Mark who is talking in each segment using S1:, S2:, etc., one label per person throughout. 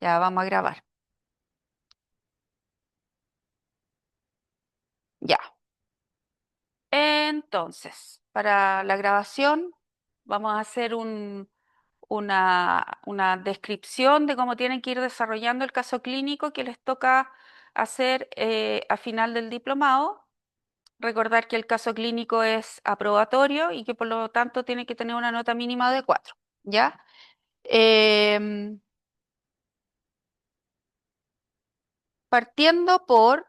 S1: Ya vamos a grabar. Ya. Entonces, para la grabación vamos a hacer una descripción de cómo tienen que ir desarrollando el caso clínico que les toca hacer a final del diplomado. Recordar que el caso clínico es aprobatorio y que por lo tanto tiene que tener una nota mínima de 4. ¿Ya? Em, partiendo por...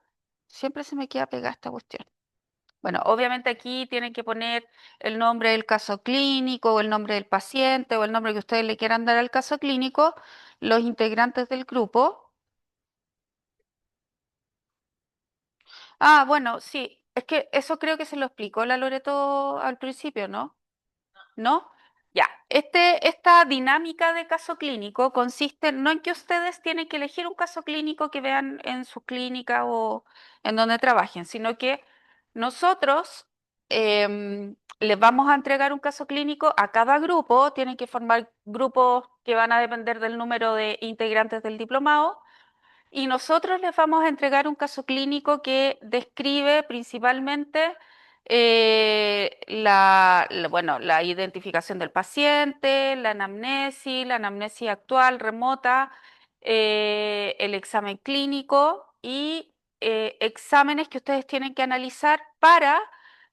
S1: Siempre se me queda pegada esta cuestión. Bueno, obviamente aquí tienen que poner el nombre del caso clínico o el nombre del paciente o el nombre que ustedes le quieran dar al caso clínico, los integrantes del grupo. Ah, bueno, sí, es que eso creo que se lo explicó la Loreto al principio, ¿no? ¿No? Ya, esta dinámica de caso clínico consiste no en que ustedes tienen que elegir un caso clínico que vean en su clínica o en donde trabajen, sino que nosotros les vamos a entregar un caso clínico a cada grupo, tienen que formar grupos que van a depender del número de integrantes del diplomado y nosotros les vamos a entregar un caso clínico que describe principalmente bueno, la identificación del paciente, la anamnesis actual, remota, el examen clínico y exámenes que ustedes tienen que analizar para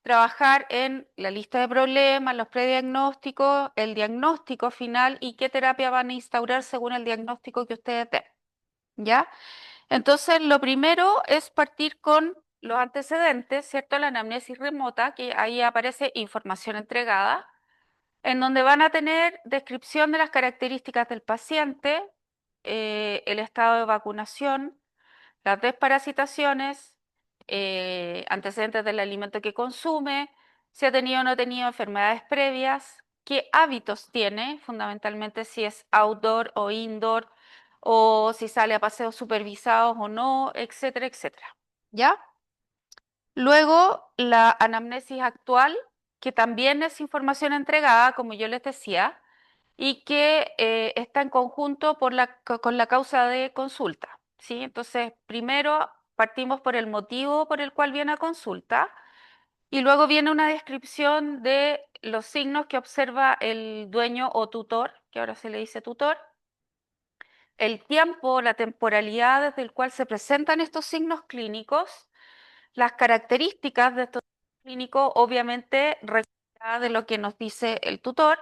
S1: trabajar en la lista de problemas, los prediagnósticos, el diagnóstico final y qué terapia van a instaurar según el diagnóstico que ustedes den. ¿Ya? Entonces, lo primero es partir con los antecedentes, ¿cierto? La anamnesis remota, que ahí aparece información entregada, en donde van a tener descripción de las características del paciente, el estado de vacunación, las desparasitaciones, antecedentes del alimento que consume, si ha tenido o no tenido enfermedades previas, qué hábitos tiene, fundamentalmente si es outdoor o indoor, o si sale a paseos supervisados o no, etcétera, etcétera. ¿Ya? Luego, la anamnesis actual, que también es información entregada, como yo les decía, y que está en conjunto con la causa de consulta, ¿sí? Entonces, primero partimos por el motivo por el cual viene a consulta y luego viene una descripción de los signos que observa el dueño o tutor, que ahora se le dice tutor, el tiempo, la temporalidad desde el cual se presentan estos signos clínicos, las características de estos signos clínicos, obviamente, recogida de lo que nos dice el tutor,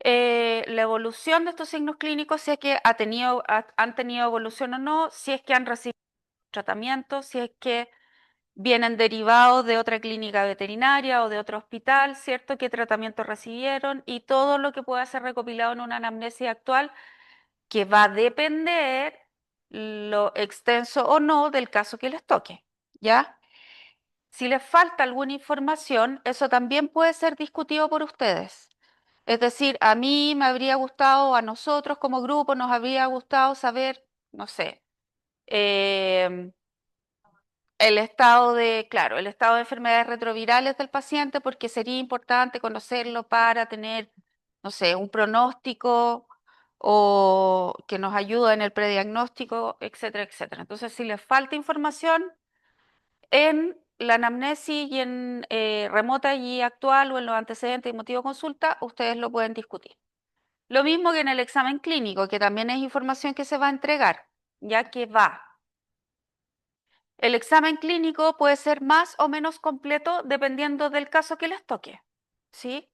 S1: la evolución de estos signos clínicos, si es que han tenido evolución o no, si es que han recibido tratamiento, si es que vienen derivados de otra clínica veterinaria o de otro hospital, ¿cierto? ¿Qué tratamiento recibieron? Y todo lo que pueda ser recopilado en una anamnesis actual que va a depender lo extenso o no del caso que les toque, ¿ya? Si les falta alguna información, eso también puede ser discutido por ustedes. Es decir, a mí me habría gustado, a nosotros como grupo nos habría gustado saber, no sé, em, el estado claro, el estado de enfermedades retrovirales del paciente, porque sería importante conocerlo para tener, no sé, un pronóstico o que nos ayude en el prediagnóstico, etcétera, etcétera. Entonces, si les falta información en la anamnesis y en remota y actual o en los antecedentes y motivo de consulta, ustedes lo pueden discutir. Lo mismo que en el examen clínico, que también es información que se va a entregar, ya que va. El examen clínico puede ser más o menos completo dependiendo del caso que les toque, ¿sí?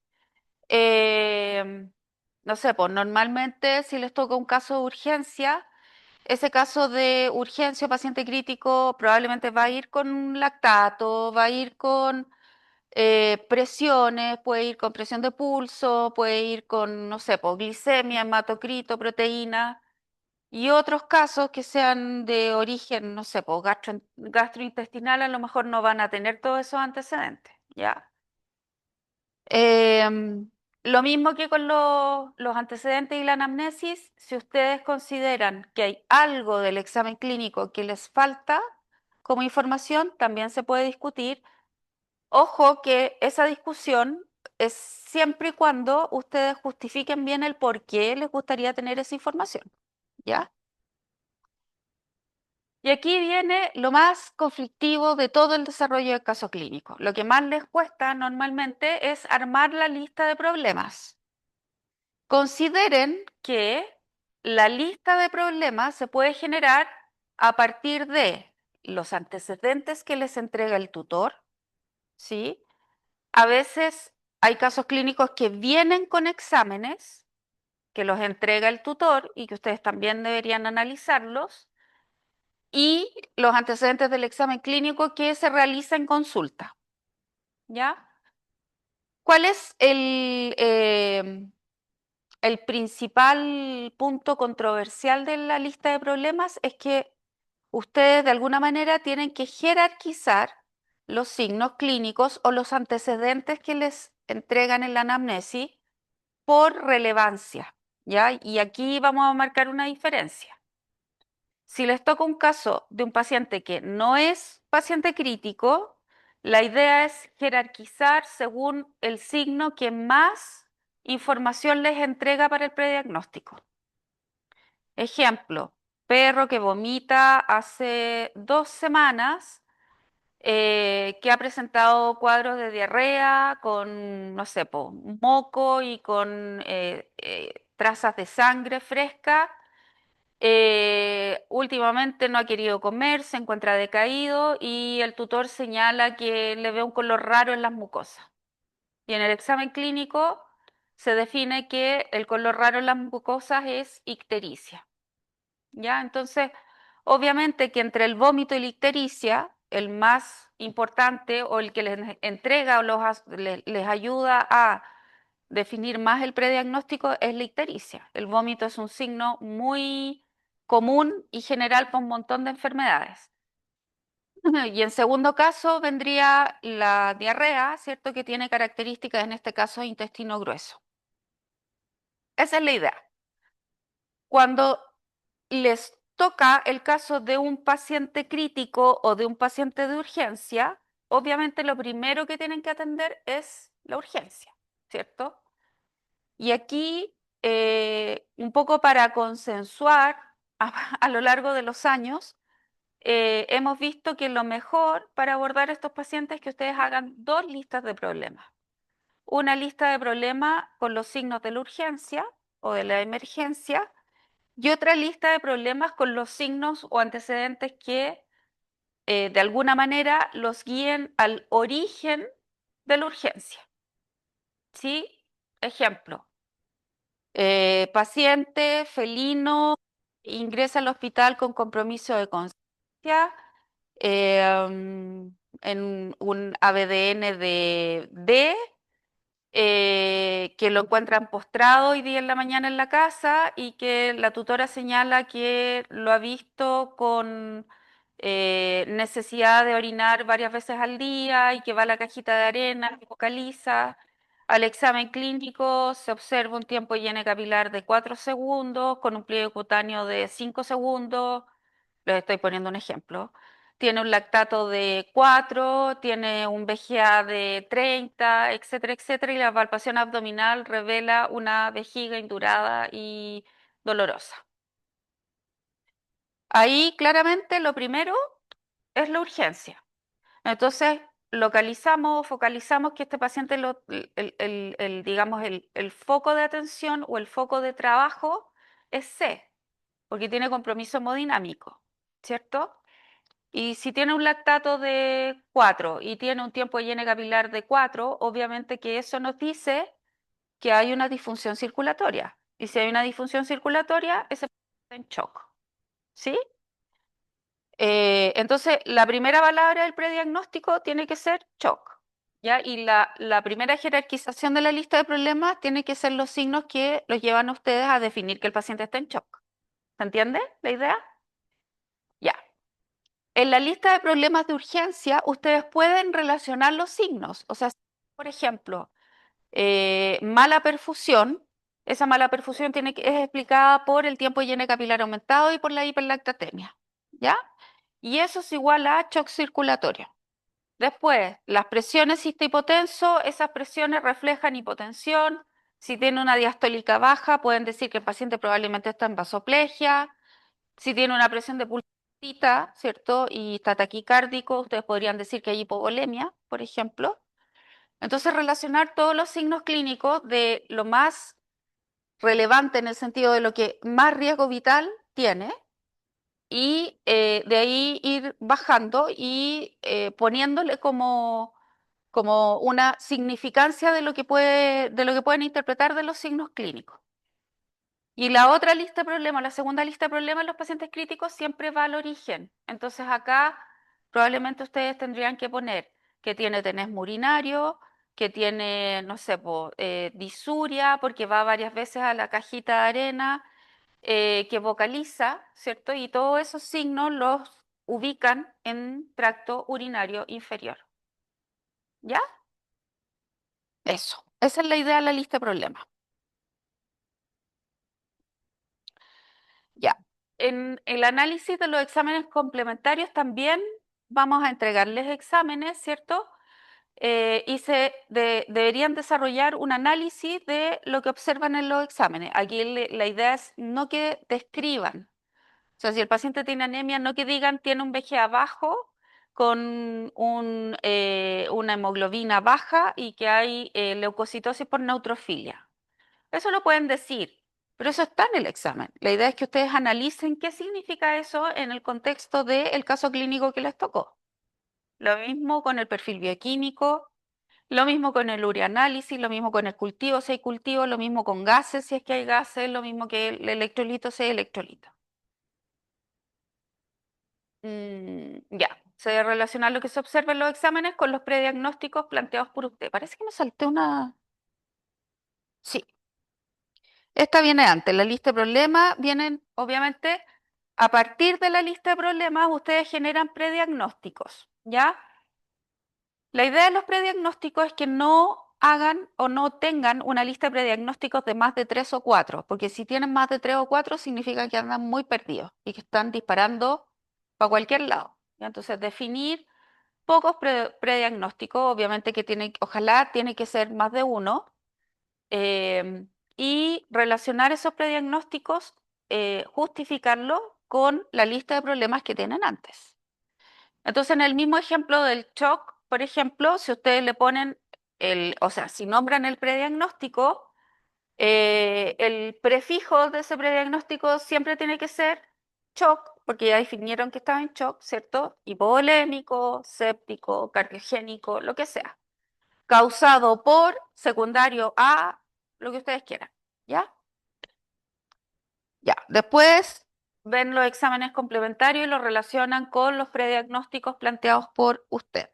S1: No sé, pues normalmente si les toca un caso de urgencia, ese caso de urgencia o paciente crítico probablemente va a ir con un lactato, va a ir con presiones, puede ir con presión de pulso, puede ir con, no sé, pues, glicemia, hematocrito, proteína. Y otros casos que sean de origen, no sé, pues gastrointestinal, a lo mejor no van a tener todos esos antecedentes, ¿ya? Em, lo mismo que con los antecedentes y la anamnesis, si ustedes consideran que hay algo del examen clínico que les falta como información, también se puede discutir. Ojo que esa discusión es siempre y cuando ustedes justifiquen bien el por qué les gustaría tener esa información, ¿ya? Y aquí viene lo más conflictivo de todo el desarrollo del caso clínico. Lo que más les cuesta normalmente es armar la lista de problemas. Consideren que la lista de problemas se puede generar a partir de los antecedentes que les entrega el tutor, ¿sí? A veces hay casos clínicos que vienen con exámenes que los entrega el tutor y que ustedes también deberían analizarlos, y los antecedentes del examen clínico que se realiza en consulta, ¿ya? ¿Cuál es el principal punto controversial de la lista de problemas? Es que ustedes de alguna manera tienen que jerarquizar los signos clínicos o los antecedentes que les entregan en la anamnesis por relevancia, ¿ya? Y aquí vamos a marcar una diferencia. Si les toca un caso de un paciente que no es paciente crítico, la idea es jerarquizar según el signo que más información les entrega para el prediagnóstico. Ejemplo, perro que vomita hace 2 semanas, que ha presentado cuadros de diarrea con, no sé, moco y con trazas de sangre fresca. Últimamente no ha querido comer, se encuentra decaído y el tutor señala que le ve un color raro en las mucosas. Y en el examen clínico se define que el color raro en las mucosas es ictericia. ¿Ya? Entonces, obviamente que entre el vómito y la ictericia, el más importante o el que les entrega o les ayuda a definir más el prediagnóstico es la ictericia. El vómito es un signo muy común y general para un montón de enfermedades. Y en segundo caso vendría la diarrea, ¿cierto? Que tiene características, en este caso, intestino grueso. Esa es la idea. Cuando les toca el caso de un paciente crítico o de un paciente de urgencia, obviamente lo primero que tienen que atender es la urgencia, ¿cierto? Y aquí, un poco para consensuar a lo largo de los años, hemos visto que lo mejor para abordar a estos pacientes es que ustedes hagan dos listas de problemas. Una lista de problemas con los signos de la urgencia o de la emergencia y otra lista de problemas con los signos o antecedentes que de alguna manera los guíen al origen de la urgencia. ¿Sí? Ejemplo, paciente felino ingresa al hospital con compromiso de conciencia, en un ABDN de D, que lo encuentran postrado hoy día en la mañana en la casa y que la tutora señala que lo ha visto con necesidad de orinar varias veces al día y que va a la cajita de arena, que vocaliza. Al examen clínico se observa un tiempo de higiene capilar de 4 segundos con un pliegue cutáneo de 5 segundos. Les estoy poniendo un ejemplo. Tiene un lactato de 4, tiene un VGA de 30, etcétera, etcétera, y la palpación abdominal revela una vejiga indurada y dolorosa. Ahí claramente lo primero es la urgencia. Entonces, localizamos, focalizamos que este paciente, digamos, el foco de atención o el foco de trabajo es C, porque tiene compromiso hemodinámico, ¿cierto? Y si tiene un lactato de 4 y tiene un tiempo de higiene capilar de 4, obviamente que eso nos dice que hay una disfunción circulatoria. Y si hay una disfunción circulatoria, ese paciente está en shock. ¿Sí? Entonces, la primera palabra del prediagnóstico tiene que ser shock. ¿Ya? Y la primera jerarquización de la lista de problemas tiene que ser los signos que los llevan a ustedes a definir que el paciente está en shock. ¿Se entiende la idea? Ya. En la lista de problemas de urgencia, ustedes pueden relacionar los signos. O sea, por ejemplo, mala perfusión, esa mala perfusión es explicada por el tiempo de higiene capilar aumentado y por la hiperlactatemia, ¿ya? Y eso es igual a shock circulatorio. Después, las presiones hipotenso, esas presiones reflejan hipotensión. Si tiene una diastólica baja, pueden decir que el paciente probablemente está en vasoplegia. Si tiene una presión de pulso tita, ¿cierto? Y está taquicárdico, ustedes podrían decir que hay hipovolemia, por ejemplo. Entonces, relacionar todos los signos clínicos de lo más relevante en el sentido de lo que más riesgo vital tiene y de ahí ir bajando y poniéndole como una significancia de lo que de lo que pueden interpretar de los signos clínicos. Y la otra lista de problemas, la segunda lista de problemas en los pacientes críticos siempre va al origen. Entonces acá probablemente ustedes tendrían que poner que tiene tenesmo urinario, que tiene, no sé, disuria, porque va varias veces a la cajita de arena, que vocaliza, ¿cierto? Y todos esos signos los ubican en tracto urinario inferior. ¿Ya? Eso. Esa es la idea de la lista de problemas. Ya. En el análisis de los exámenes complementarios también vamos a entregarles exámenes, ¿cierto? Y deberían desarrollar un análisis de lo que observan en los exámenes. Aquí la idea es no que describan. O sea, si el paciente tiene anemia, no que digan tiene un VGA bajo con una hemoglobina baja y que hay leucocitosis por neutrofilia. Eso lo pueden decir, pero eso está en el examen. La idea es que ustedes analicen qué significa eso en el contexto del caso clínico que les tocó. Lo mismo con el perfil bioquímico, lo mismo con el ureanálisis, lo mismo con el cultivo si hay cultivo, lo mismo con gases si es que hay gases, lo mismo que el electrolito si hay electrolito. Ya, se debe relacionar lo que se observa en los exámenes con los prediagnósticos planteados por usted. Parece que me salté una. Sí, esta viene antes. La lista de problemas vienen, obviamente, a partir de la lista de problemas, ustedes generan prediagnósticos, ¿ya? La idea de los prediagnósticos es que no hagan o no tengan una lista de prediagnósticos de más de tres o cuatro, porque si tienen más de tres o cuatro significa que andan muy perdidos y que están disparando para cualquier lado. ¿Ya? Entonces, definir pocos prediagnósticos, obviamente que ojalá tiene que ser más de uno, y relacionar esos prediagnósticos, justificarlo con la lista de problemas que tienen antes. Entonces, en el mismo ejemplo del shock, por ejemplo, si ustedes le ponen o sea, si nombran el prediagnóstico, el prefijo de ese prediagnóstico siempre tiene que ser shock, porque ya definieron que estaba en shock, ¿cierto? Hipovolémico, séptico, cardiogénico, lo que sea. Causado por, secundario a, lo que ustedes quieran, ¿ya? Ya. Después ven los exámenes complementarios y los relacionan con los prediagnósticos planteados por usted.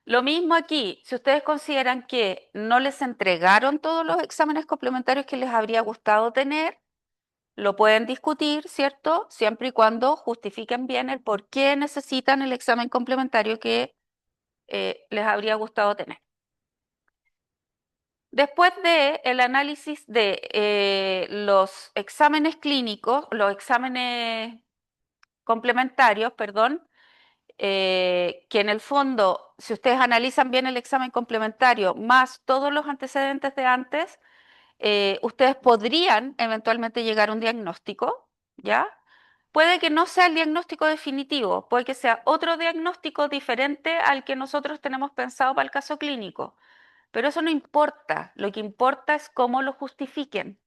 S1: Lo mismo aquí, si ustedes consideran que no les entregaron todos los exámenes complementarios que les habría gustado tener, lo pueden discutir, ¿cierto? Siempre y cuando justifiquen bien el por qué necesitan el examen complementario que les habría gustado tener. Después de el análisis de los exámenes clínicos, los exámenes complementarios, perdón, que en el fondo, si ustedes analizan bien el examen complementario más todos los antecedentes de antes, ustedes podrían eventualmente llegar a un diagnóstico, ¿ya? Puede que no sea el diagnóstico definitivo, puede que sea otro diagnóstico diferente al que nosotros tenemos pensado para el caso clínico, pero eso no importa, lo que importa es cómo lo justifiquen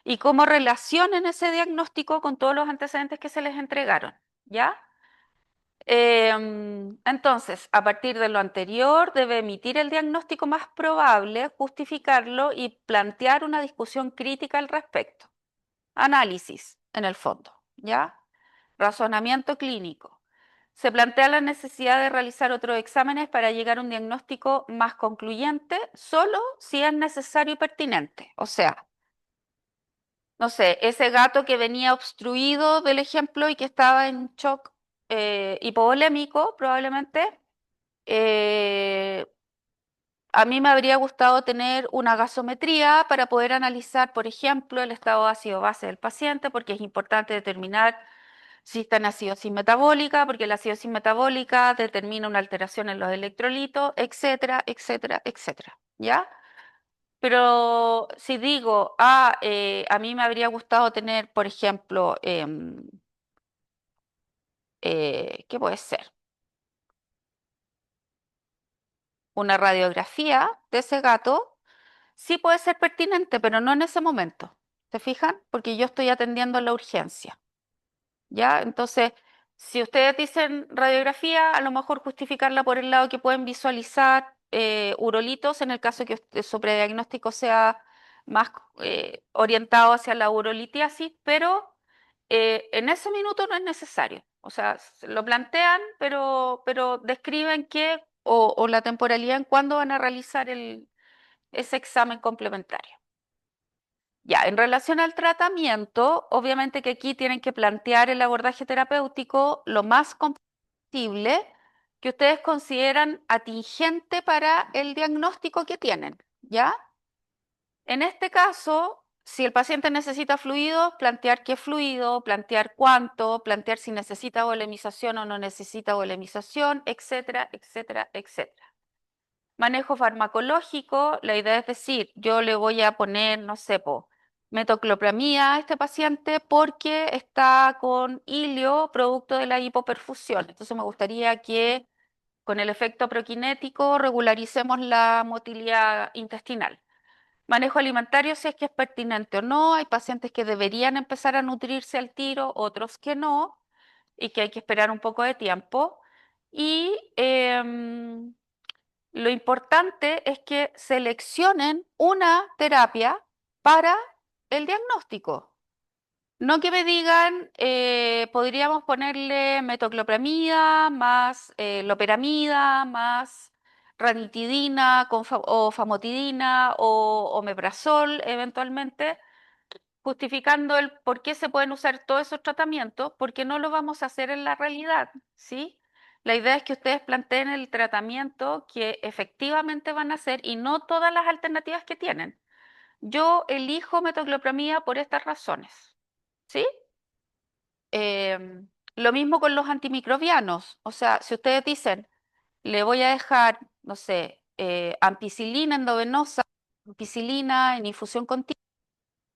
S1: y cómo relacionen ese diagnóstico con todos los antecedentes que se les entregaron, ¿ya? Entonces, a partir de lo anterior, debe emitir el diagnóstico más probable, justificarlo y plantear una discusión crítica al respecto. Análisis, en el fondo, ¿ya? Razonamiento clínico. Se plantea la necesidad de realizar otros exámenes para llegar a un diagnóstico más concluyente, solo si es necesario y pertinente. O sea, no sé, ese gato que venía obstruido del ejemplo y que estaba en shock hipovolémico, probablemente, eh, a mí me habría gustado tener una gasometría para poder analizar, por ejemplo, el estado ácido-base del paciente, porque es importante determinar si está en acidosis metabólica, porque la acidosis metabólica determina una alteración en los electrolitos, etcétera, etcétera, etcétera. ¿Ya? Pero si digo, a mí me habría gustado tener, por ejemplo, ¿Qué puede ser? Una radiografía de ese gato sí puede ser pertinente, pero no en ese momento. ¿Se fijan? Porque yo estoy atendiendo la urgencia. ¿Ya? Entonces, si ustedes dicen radiografía, a lo mejor justificarla por el lado que pueden visualizar urolitos, en el caso que su prediagnóstico sea más orientado hacia la urolitiasis, pero en ese minuto no es necesario. O sea, lo plantean, pero describen qué o la temporalidad en cuándo van a realizar ese examen complementario. Ya, en relación al tratamiento, obviamente que aquí tienen que plantear el abordaje terapéutico lo más compatible que ustedes consideran atingente para el diagnóstico que tienen, ¿ya? En este caso, si el paciente necesita fluidos, plantear qué fluido, plantear cuánto, plantear si necesita volemización o no necesita volemización, etcétera, etcétera, etcétera. Manejo farmacológico, la idea es decir, yo le voy a poner, no sé, metoclopramida a este paciente porque está con hilio producto de la hipoperfusión. Entonces me gustaría que con el efecto proquinético regularicemos la motilidad intestinal. Manejo alimentario, si es que es pertinente o no. Hay pacientes que deberían empezar a nutrirse al tiro, otros que no, y que hay que esperar un poco de tiempo. Y lo importante es que seleccionen una terapia para el diagnóstico. No que me digan, podríamos ponerle metoclopramida más loperamida más ranitidina o famotidina o omeprazol eventualmente, justificando el por qué se pueden usar todos esos tratamientos, porque no lo vamos a hacer en la realidad, ¿sí? La idea es que ustedes planteen el tratamiento que efectivamente van a hacer y no todas las alternativas que tienen. Yo elijo metoclopramida por estas razones, ¿sí? Lo mismo con los antimicrobianos, o sea, si ustedes dicen, le voy a dejar, no sé, ampicilina endovenosa, ampicilina en infusión continua,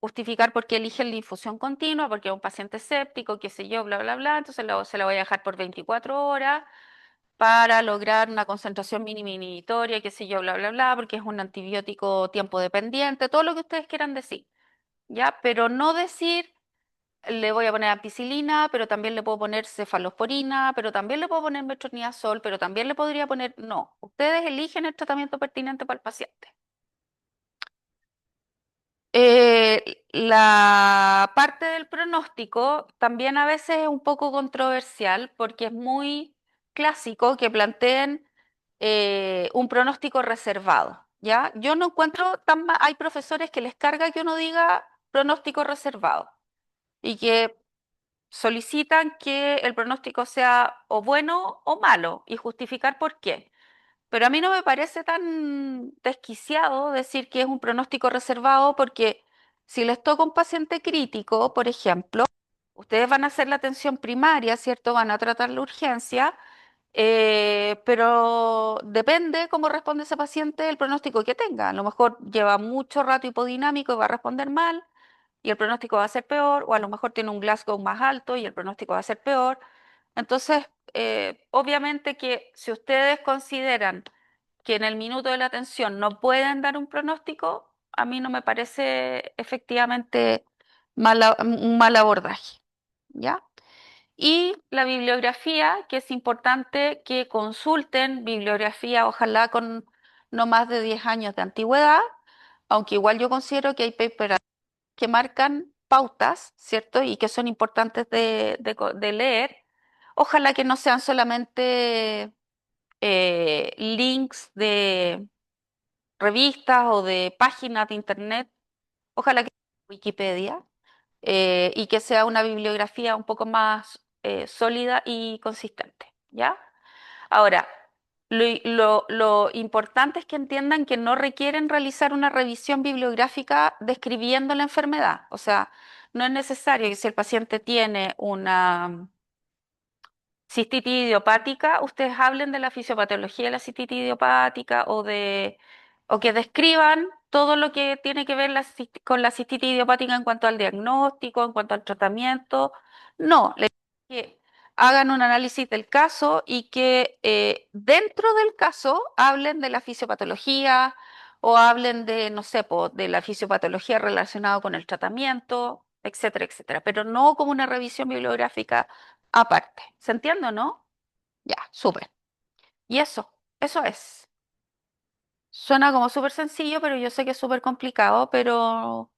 S1: justificar por qué eligen la infusión continua, porque es un paciente séptico, qué sé yo, bla, bla, bla, entonces se la voy a dejar por 24 horas para lograr una concentración mínima inhibitoria, qué sé yo, bla, bla, bla, porque es un antibiótico tiempo dependiente, todo lo que ustedes quieran decir, ¿ya? Pero no decir, le voy a poner ampicilina, pero también le puedo poner cefalosporina, pero también le puedo poner metronidazol, pero también le podría poner, no, ustedes eligen el tratamiento pertinente para el paciente. La parte del pronóstico también a veces es un poco controversial porque es muy clásico que planteen un pronóstico reservado, ¿ya? Yo no encuentro hay profesores que les carga que uno diga pronóstico reservado y que solicitan que el pronóstico sea o bueno o malo y justificar por qué. Pero a mí no me parece tan desquiciado decir que es un pronóstico reservado porque si les toca un paciente crítico, por ejemplo, ustedes van a hacer la atención primaria, ¿cierto? Van a tratar la urgencia, pero depende cómo responde ese paciente el pronóstico que tenga. A lo mejor lleva mucho rato hipodinámico y va a responder mal y el pronóstico va a ser peor, o a lo mejor tiene un Glasgow más alto y el pronóstico va a ser peor. Entonces, obviamente que si ustedes consideran que en el minuto de la atención no pueden dar un pronóstico, a mí no me parece efectivamente un mal abordaje, ¿ya? Y la bibliografía, que es importante que consulten bibliografía, ojalá con no más de 10 años de antigüedad, aunque igual yo considero que hay papers que marcan pautas, ¿cierto? Y que son importantes de leer. Ojalá que no sean solamente links de revistas o de páginas de internet, ojalá que sea Wikipedia, y que sea una bibliografía un poco más sólida y consistente, ¿ya? Ahora, lo importante es que entiendan que no requieren realizar una revisión bibliográfica describiendo la enfermedad. O sea, no es necesario que si el paciente tiene una cistitis idiopática, ustedes hablen de la fisiopatología de la cistitis idiopática o que describan todo lo que tiene que ver con la cistitis idiopática en cuanto al diagnóstico, en cuanto al tratamiento. No, hagan un análisis del caso y que dentro del caso hablen de la fisiopatología o hablen de, no sé, po, de la fisiopatología relacionada con el tratamiento, etcétera, etcétera, pero no como una revisión bibliográfica aparte. ¿Se entiende, o no? Ya, súper. Y eso es. Suena como súper sencillo, pero yo sé que es súper complicado, pero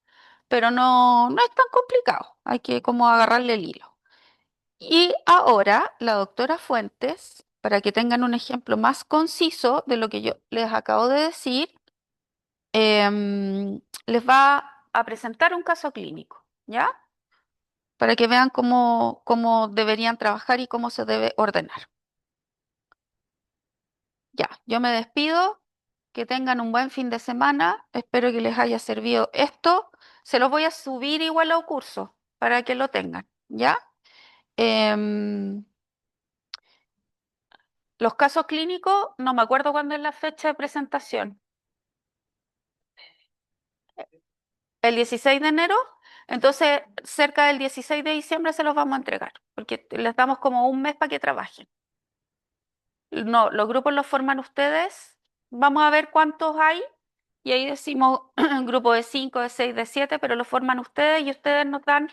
S1: no, no es tan complicado. Hay que como agarrarle el hilo. Y ahora la doctora Fuentes, para que tengan un ejemplo más conciso de lo que yo les acabo de decir, les va a presentar un caso clínico, ¿ya? Para que vean cómo deberían trabajar y cómo se debe ordenar. Ya, yo me despido, que tengan un buen fin de semana, espero que les haya servido esto. Se los voy a subir igual a un curso para que lo tengan, ¿ya? Em, los casos clínicos, no me acuerdo cuándo es la fecha de presentación. El 16 de enero, entonces cerca del 16 de diciembre se los vamos a entregar, porque les damos como un mes para que trabajen. No, los grupos los forman ustedes. Vamos a ver cuántos hay y ahí decimos grupo de 5, de 6, de 7, pero lo forman ustedes y ustedes nos dan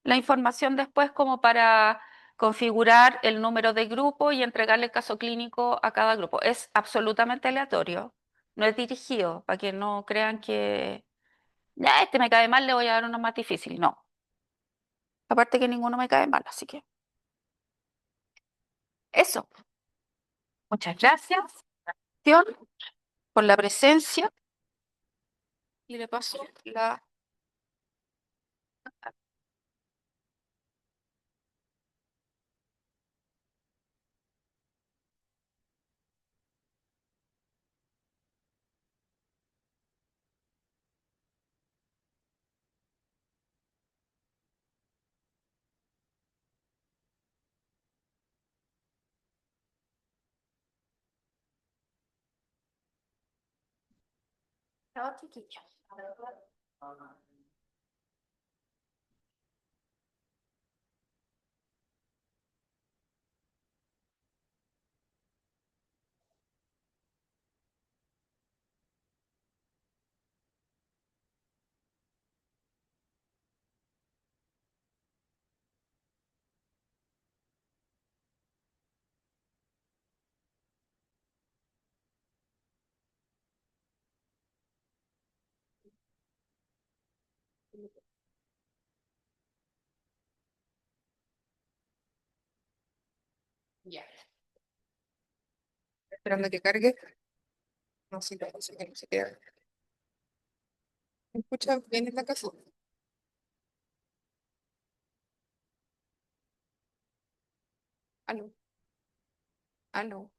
S1: la información después como para configurar el número de grupo y entregarle el caso clínico a cada grupo. Es absolutamente aleatorio, no es dirigido, para que no crean que ya este me cae mal, le voy a dar uno más difícil. No, aparte que ninguno me cae mal, así que eso. Muchas gracias por la presencia. Y le paso la... Chao, chiquillos. Ya. Esperando que cargue. No sé, no sé, no sé qué. ¿Me escucha bien en la casa? Aló, aló.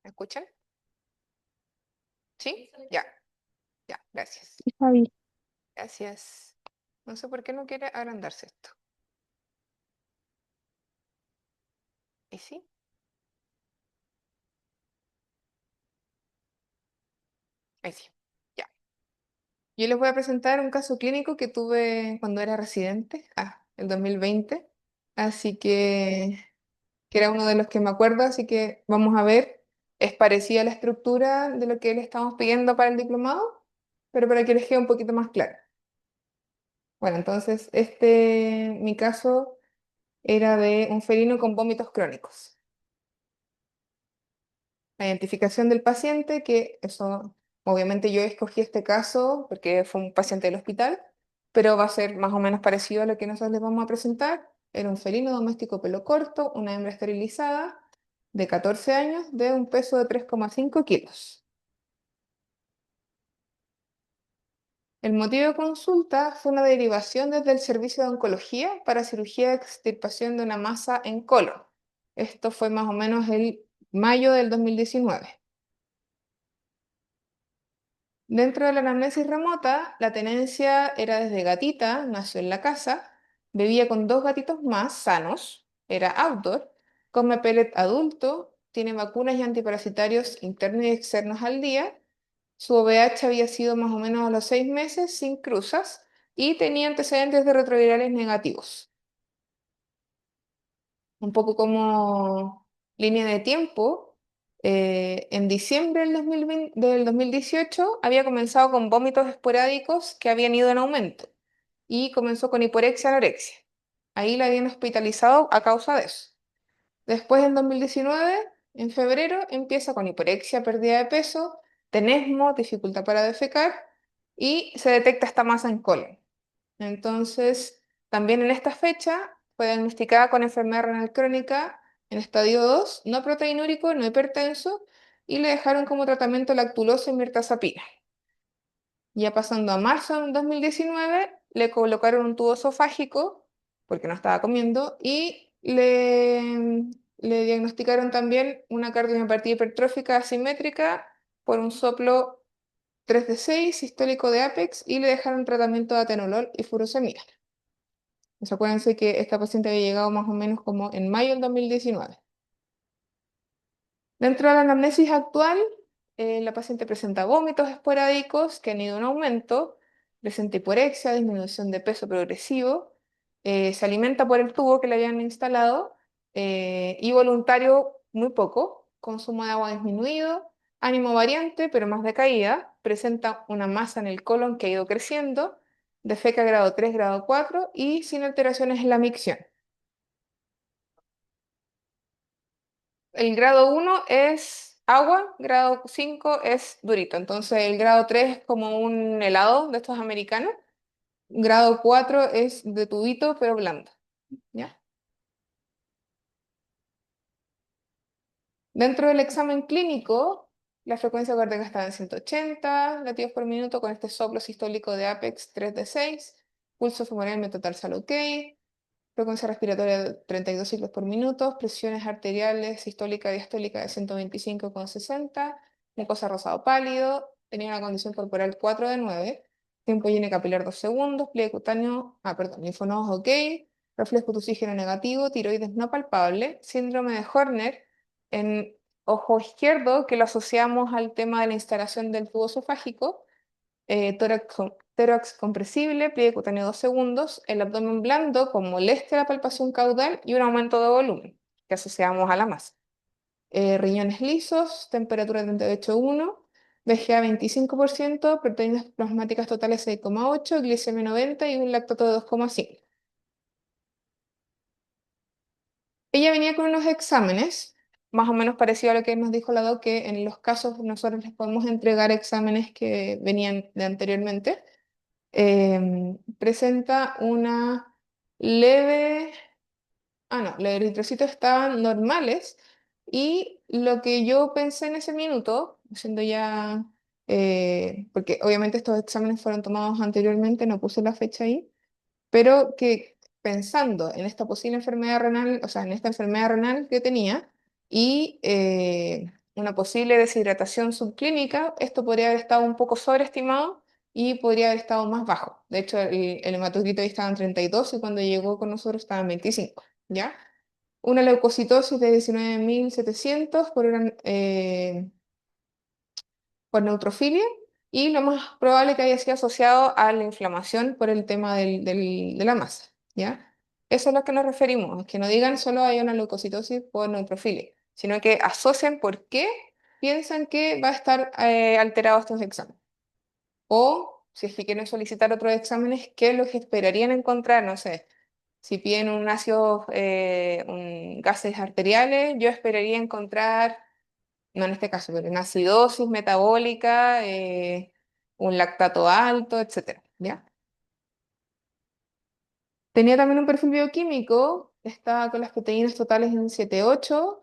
S1: ¿Me escuchan? ¿Sí? Ya, ya, gracias.
S2: Está bien.
S1: Gracias. No sé por qué no quiere agrandarse esto. ¿Y sí? Ahí sí. Ya. Yo les voy a presentar un caso clínico que tuve cuando era residente, el 2020. Así que era uno de los que me acuerdo, así que vamos a ver. Es parecida a la estructura de lo que le estamos pidiendo para el diplomado, pero para que les quede un poquito más claro. Bueno, entonces, mi caso era de un felino con vómitos crónicos. La identificación del paciente, que eso, obviamente yo escogí este caso porque fue un paciente del hospital, pero va a ser más o menos parecido a lo que nosotros les vamos a presentar. Era un felino doméstico pelo corto, una hembra esterilizada de 14 años, de un peso de 3,5 kilos. El motivo de consulta fue una derivación desde el servicio de oncología para cirugía de extirpación de una masa en colon. Esto fue más o menos el mayo del 2019. Dentro de la anamnesis remota, la tenencia era desde gatita, nació en la casa, vivía con dos gatitos más sanos, era outdoor, come pellet adulto, tiene vacunas y antiparasitarios internos y externos al día. Su OVH había sido más o menos a los 6 meses, sin cruzas, y tenía antecedentes de retrovirales negativos.
S2: un poco como línea de tiempo, en diciembre del 2018 había comenzado con vómitos esporádicos que habían ido en aumento y comenzó con hiporexia, anorexia. Ahí la habían hospitalizado a causa de eso. Después, en 2019, en febrero, empieza con hiporexia, pérdida de peso, tenesmo, dificultad para defecar y se detecta esta masa en colon. Entonces, también en esta fecha fue diagnosticada con enfermedad renal crónica en estadio 2, no proteinúrico, no hipertenso, y le dejaron como tratamiento lactulosa y mirtazapina. Ya pasando a marzo de 2019, le colocaron un tubo esofágico, porque no estaba comiendo, y le diagnosticaron también una cardiomiopatía hipertrófica asimétrica por un soplo 3 de 6 sistólico de Apex, y le dejaron tratamiento de atenolol y furosemida. Pues acuérdense que esta paciente había llegado más o menos como en mayo del 2019. Dentro de la anamnesis actual, la paciente presenta vómitos esporádicos que han ido en aumento, presenta hiporexia, disminución de peso progresivo, se alimenta por el tubo que le habían instalado y voluntario muy poco, consumo de agua disminuido, ánimo variante pero más decaída, presenta una masa en el colon que ha ido creciendo, defeca grado 3, grado 4 y sin alteraciones en la micción. El grado 1 es agua, grado 5 es durito. Entonces el grado 3 es como un helado de estos americanos. Grado 4 es de tubito pero blando. ¿Ya? Dentro del examen clínico, la frecuencia cardíaca estaba en 180 latidos por minuto con este soplo sistólico de Apex 3 de 6. Pulso femoral total sale ok. Frecuencia respiratoria de 32 ciclos por minuto, presiones arteriales, sistólica y diastólica de 125,60, mucosa rosado pálido, tenía una condición corporal 4 de 9, tiempo higiene capilar 2 segundos, pliegue cutáneo, linfonodos ok, reflejo de oxígeno negativo, tiroides no palpable, síndrome de Horner en ojo izquierdo, que lo asociamos al tema de la instalación del tubo esofágico, tórax compresible, pliegue cutáneo 2 segundos, el abdomen blando con molestia a la palpación caudal y un aumento de volumen que asociamos a la masa. Riñones lisos, temperatura 38,1, VGA 25%, proteínas plasmáticas totales 6,8, glicemia 90 y un lactato de 2,5. Ella venía con unos exámenes, más o menos parecido a lo que nos dijo la doc, que en los casos nosotros les podemos entregar exámenes que venían de anteriormente. Presenta una leve, los eritrocitos estaban normales y lo que yo pensé en ese minuto, haciendo ya, porque obviamente estos exámenes fueron tomados anteriormente, no puse la fecha ahí, pero que pensando en esta posible enfermedad renal, o sea, en esta enfermedad renal que tenía y una posible deshidratación subclínica, esto podría haber estado un poco sobreestimado y podría haber estado más bajo. De hecho, el hematocrito ahí estaba en 32 y cuando llegó con nosotros estaba en 25, ¿ya? Una leucocitosis de 19.700 por neutrofilia y lo más probable que haya sido asociado a la inflamación por el tema de la masa, ¿ya? Eso es a lo que nos referimos, es que no digan solo hay una leucocitosis por neutrofilia, sino que asocian por qué piensan que va a estar alterado estos exámenes. O si es que quieren solicitar otros exámenes, ¿qué es lo que esperarían encontrar? No sé, si piden un ácido, gases arteriales, yo esperaría encontrar no en este caso, pero una acidosis metabólica, un lactato alto, etcétera, ¿ya? Tenía también un perfil bioquímico, estaba con las proteínas totales en 7,8,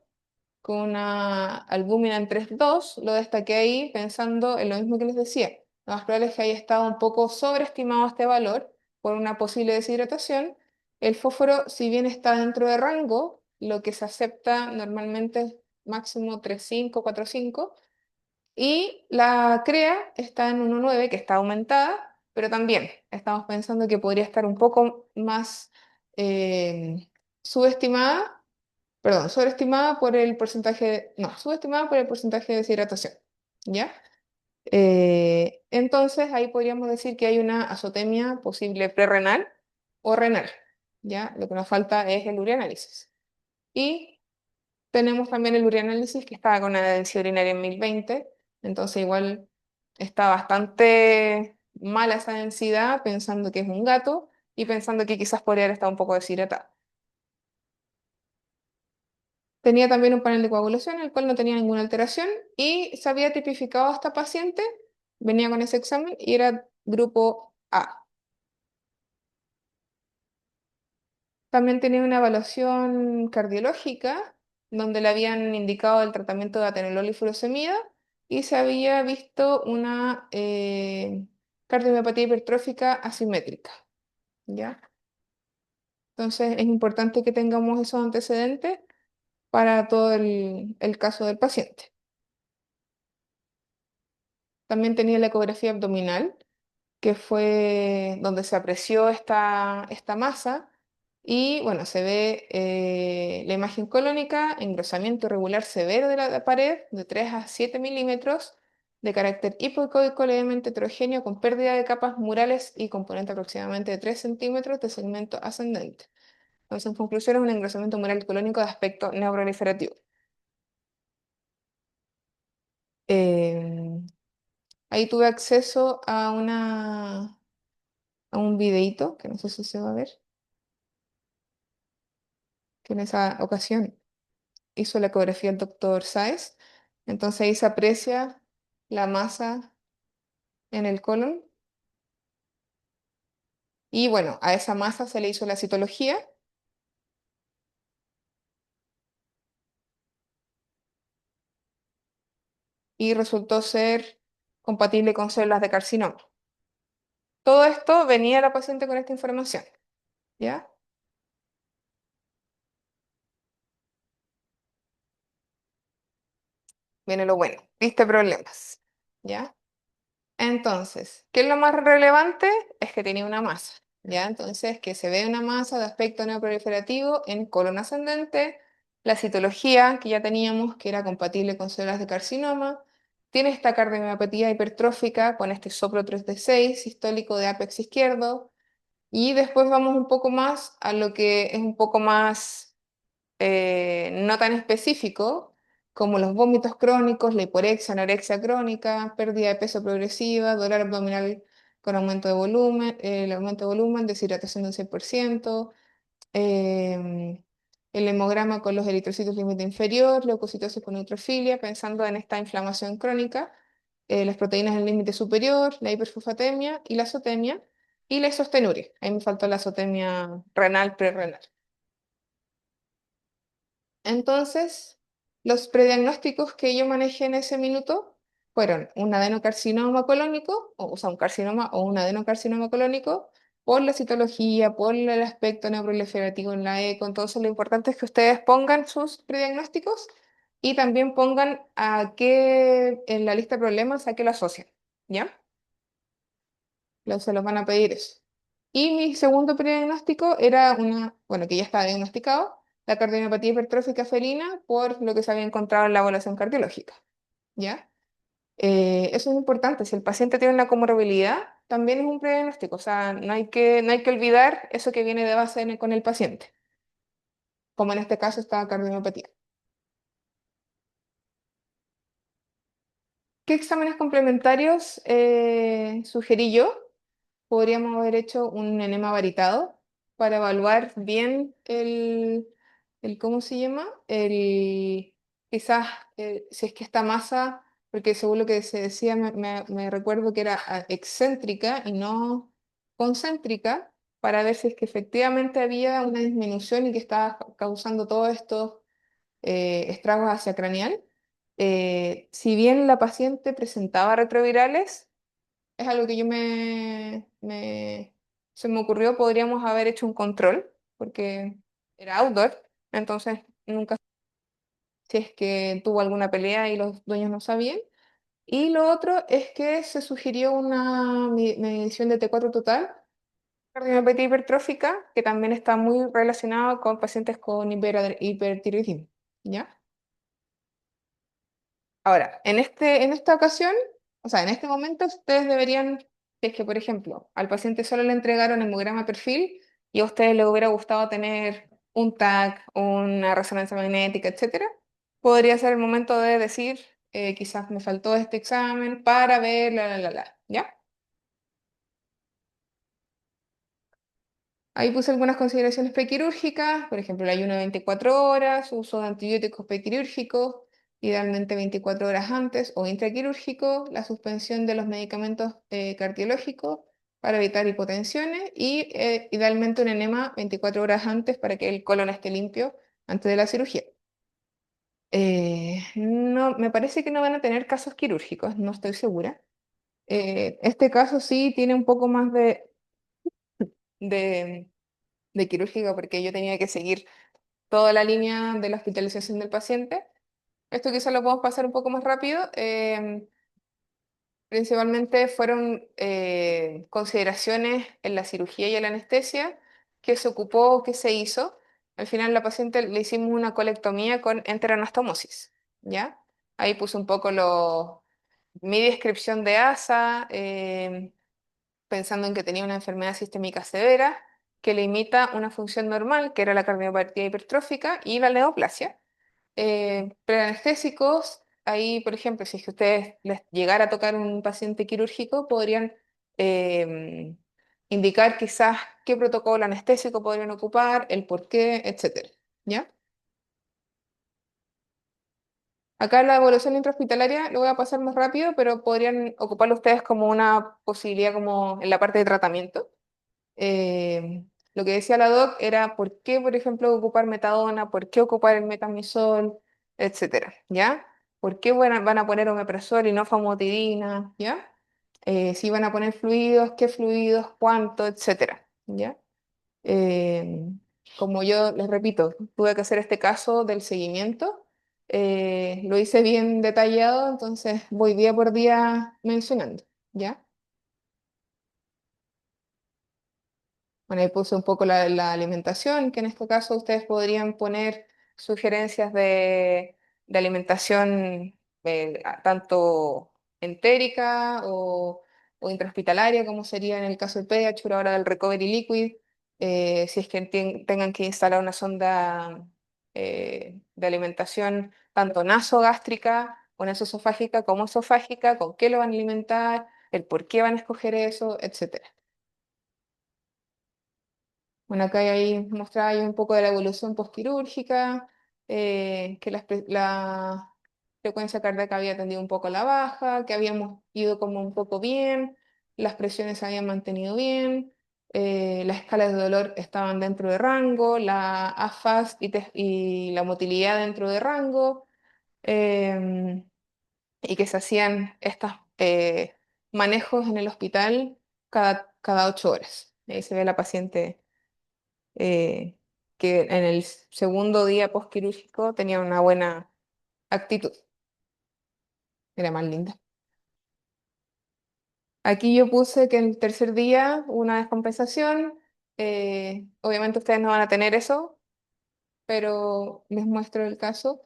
S2: con una albúmina en 3,2, lo destaqué ahí pensando en lo mismo que les decía. Lo más probable es que haya estado un poco sobreestimado este valor por una posible deshidratación. El fósforo, si bien está dentro de rango, lo que se acepta normalmente es máximo 3,5, 4,5. Y la CREA está en 1,9, que está aumentada, pero también estamos pensando que podría estar un poco más subestimada, perdón, sobreestimada por el porcentaje, no, subestimada por el porcentaje de deshidratación, ¿ya? Entonces ahí podríamos decir que hay una azotemia posible prerrenal o renal, ¿ya? Lo que nos falta es el ureanálisis. Y tenemos también el urianálisis que estaba con una densidad urinaria en 1020, entonces igual está bastante mala esa densidad, pensando que es un gato y pensando que quizás podría haber estado un poco deshidratado. Tenía también un panel de coagulación, el cual no tenía ninguna alteración y se había tipificado a esta paciente, venía con ese examen y era grupo A. También tenía una evaluación cardiológica donde le habían indicado el tratamiento de atenolol y furosemida y se había visto una cardiomiopatía hipertrófica asimétrica, ¿ya? Entonces es importante que tengamos esos antecedentes para todo el caso del paciente. También tenía la ecografía abdominal, que fue donde se apreció esta masa. Y bueno, se ve la imagen colónica, engrosamiento irregular severo de la pared de 3 a 7 milímetros, de carácter hipoecoico levemente heterogéneo, con pérdida de capas murales y componente aproximadamente de 3 centímetros de segmento ascendente. Entonces, en conclusión, es un engrosamiento mural colónico de aspecto neoproliferativo. Eh, Ahí tuve acceso a un videíto, que no sé si se va a ver, que en esa ocasión hizo la ecografía el doctor Sáez. Entonces ahí se aprecia la masa en el colon y bueno, a esa masa se le hizo la citología y resultó ser compatible con células de carcinoma. Todo esto venía la paciente con esta información, ¿ya? Viene lo bueno, viste problemas, ¿ya? Entonces, ¿qué es lo más relevante? Es que tenía una masa, ¿ya? Entonces, que se ve una masa de aspecto neoproliferativo en colon ascendente, la citología que ya teníamos, que era compatible con células de carcinoma, tiene esta cardiomyopatía hipertrófica con este soplo 3D6 sistólico de ápex izquierdo, y después vamos un poco más a lo que es un poco más no tan específico, como los vómitos crónicos, la hiporexia, anorexia crónica, pérdida de peso progresiva, dolor abdominal con aumento de volumen, el aumento de volumen, deshidratación del 100%, em, el hemograma con los eritrocitos límite inferior, leucocitosis con neutrofilia, pensando en esta inflamación crónica, las proteínas del límite superior, la hiperfosfatemia y la isostenuria. Ahí me faltó la azotemia renal prerrenal. Entonces, los prediagnósticos que yo manejé en ese minuto fueron un adenocarcinoma colónico, o sea, un carcinoma o un adenocarcinoma colónico, por la citología, por el aspecto neoproliferativo en la eco. Entonces, lo importante es que ustedes pongan sus prediagnósticos y también pongan a qué, en la lista de problemas, a qué lo asocian, ¿ya? Se los van a pedir eso. Y mi segundo prediagnóstico era bueno, que ya estaba diagnosticado, la cardiomyopatía hipertrófica felina por lo que se había encontrado en la evaluación cardiológica, ¿ya? Eso es importante, si el paciente tiene una comorbilidad, también es un prediagnóstico, o sea, no hay que olvidar eso que viene de base con el paciente, como en este caso esta cardiomyopatía. ¿Qué exámenes complementarios sugerí yo? Podríamos haber hecho un enema varitado para evaluar bien ¿cómo se llama? Quizás, si es que esta masa, porque según lo que se decía, me recuerdo que era excéntrica y no concéntrica, para ver si es que efectivamente había una disminución y que estaba causando todos estos estragos hacia craneal. Si bien la paciente presentaba retrovirales, es algo que se me ocurrió, podríamos haber hecho un control, porque era outdoor, entonces nunca sé si es que tuvo alguna pelea y los dueños no sabían. Y lo otro es que se sugirió una medición de T4 total, cardiomiopatia hipertrófica, que también está muy relacionado con pacientes con hipertiroidismo, ¿ya? Ahora, en esta ocasión, o sea, en este momento, ustedes deberían, si es que, por ejemplo, al paciente solo le entregaron hemograma perfil y a ustedes les hubiera gustado tener un TAC, una resonancia magnética, etcétera, podría ser el momento de decir, quizás me faltó este examen para ver ¿ya? Ahí puse algunas consideraciones prequirúrgicas, por ejemplo, el ayuno de 24 horas, uso de antibióticos prequirúrgicos, idealmente 24 horas antes, o intraquirúrgico, la suspensión de los medicamentos cardiológicos para evitar hipotensiones y idealmente un enema 24 horas antes para que el colon esté limpio antes de la cirugía. No, me parece que no van a tener casos quirúrgicos, no estoy segura. Este caso sí tiene un poco más de, de quirúrgico porque yo tenía que seguir toda la línea de la hospitalización del paciente. Esto quizás lo podemos pasar un poco más rápido. Principalmente fueron consideraciones en la cirugía y en la anestesia, qué se ocupó, qué se hizo. Al final la paciente le hicimos una colectomía con enteranastomosis, ¿ya? Ahí puse un poco mi descripción de ASA, pensando en que tenía una enfermedad sistémica severa que limita una función normal, que era la cardiopatía hipertrófica y la neoplasia. Preanestésicos, ahí, por ejemplo, si es que ustedes les llegara a tocar un paciente quirúrgico, podrían em, indicar quizás qué protocolo anestésico podrían ocupar, el por qué, etcétera. ¿Ya? Acá la evaluación intrahospitalaria lo voy a pasar más rápido, pero podrían ocuparlo ustedes como una posibilidad como en la parte de tratamiento. Lo que decía la doc era por qué, por ejemplo, ocupar metadona, por qué ocupar el metamizol, etcétera, ¿ya? ¿Por qué van a poner omeprazol y no famotidina, ¿ya? Si van a poner fluidos, qué fluidos, cuánto, etcétera, ¿ya? Eh, Como yo les repito, tuve que hacer este caso del seguimiento, lo hice bien detallado, entonces voy día por día mencionando, ¿ya? Bueno, ahí puse un poco la alimentación, que en este caso ustedes podrían poner sugerencias de alimentación tanto entérica o intrahospitalaria, como sería en el caso del PH, pero ahora del Recovery Liquid, si es que tengan que instalar una sonda de alimentación tanto nasogástrica o nasosofágica como esofágica, con qué lo van a alimentar, el por qué van a escoger eso, etcétera. Bueno, acá ahí mostraba ahí un poco de la evolución postquirúrgica, que la frecuencia cardíaca había tendido un poco a la baja, que habíamos ido como un poco bien, las presiones se habían mantenido bien, las escalas de dolor estaban dentro de rango, la AFAS y la motilidad dentro de rango, em, y que se hacían estos manejos en el hospital cada 8 horas. Ahí se ve la paciente que en el segundo día postquirúrgico tenía una buena actitud, era más linda. Aquí yo puse que en el tercer día hubo una descompensación, obviamente ustedes no van a tener eso, pero les muestro el caso.